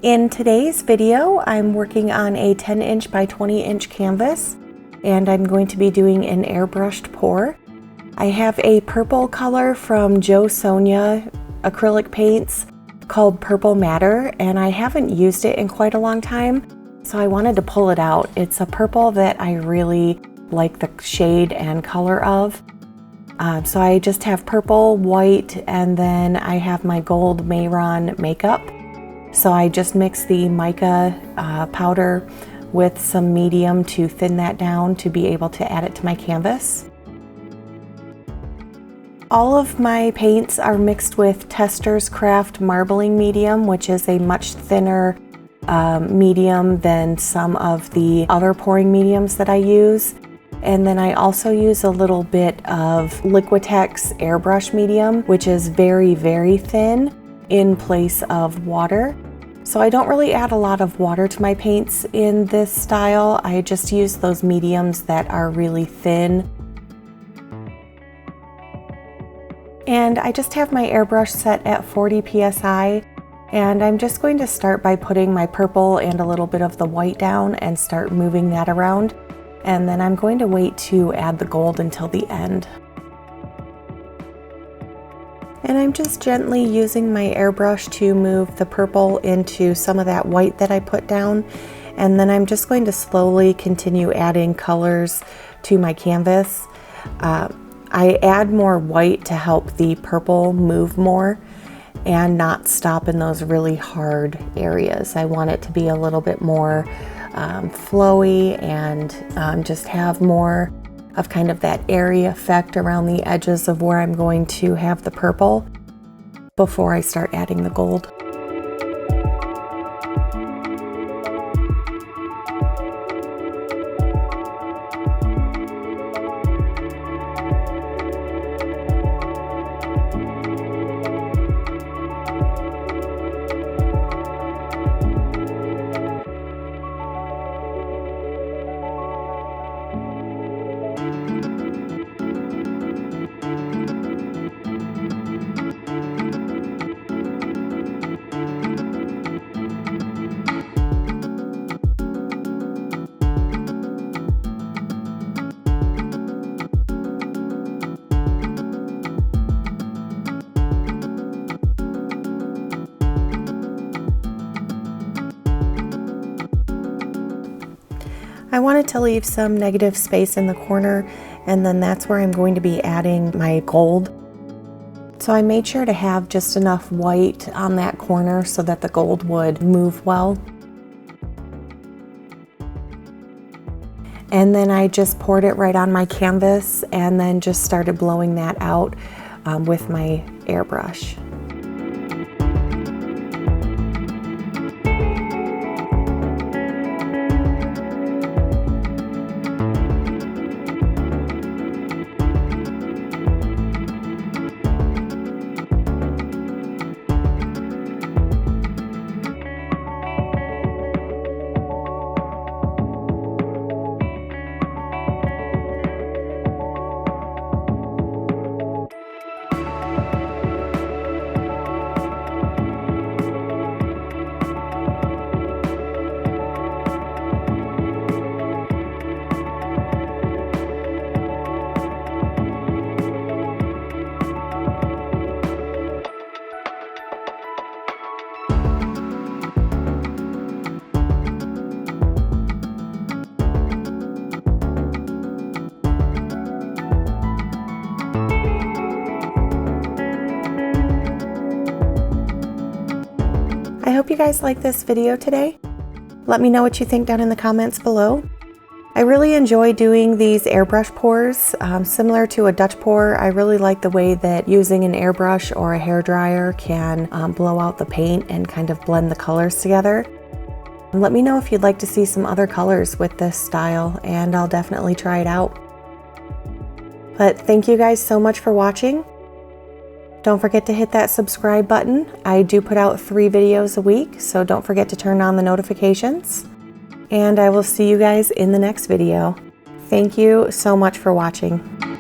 In today's video, I'm working on a 10-inch by 20-inch canvas, and I'm going to be doing an airbrushed pour. I have a purple color from Jo Sonja acrylic paints called Purple Matter, and I haven't used it in quite a long time, so I wanted to pull it out. It's a purple that I really like the shade and color of. So I just have purple, white, and then I have my gold Mayron makeup. So I just mix the mica powder with some medium to thin that down to be able to add it to my canvas. All of my paints are mixed with Tester's Craft marbling medium, which is a much thinner medium than some of the other pouring mediums that I use. And then I also use a little bit of Liquitex airbrush medium, which is very, very thin in place of water. So I don't really add a lot of water to my paints in this style. I just use those mediums that are really thin. And I just have my airbrush set at 40 psi, and I'm just going to start by putting my purple and a little bit of the white down and start moving that around. And then I'm going to wait to add the gold until the end. And I'm just gently using my airbrush to move the purple into some of that white that I put down. And then I'm just going to slowly continue adding colors to my canvas. I add more white to help the purple move more and not stop in those really hard areas. I want it to be a little bit more flowy and just have more of kind of that airy effect around the edges of where I'm going to have the purple before I start adding the gold. I wanted to leave some negative space in the corner, and then that's where I'm going to be adding my gold. So I made sure to have just enough white on that corner so that the gold would move well. And then I just poured it right on my canvas and then just started blowing that out with my airbrush. I hope you guys like this video today. Let me know what you think down in the comments below. I really enjoy doing these airbrush pours. Similar to a Dutch pour, I really like the way that using an airbrush or a hairdryer can blow out the paint and kind of blend the colors together. And let me know if you'd like to see some other colors with this style, and I'll definitely try it out. But thank you guys so much for watching. Don't forget to hit that subscribe button. I do put out 3 videos a week, so don't forget to turn on the notifications. And I will see you guys in the next video. Thank you so much for watching.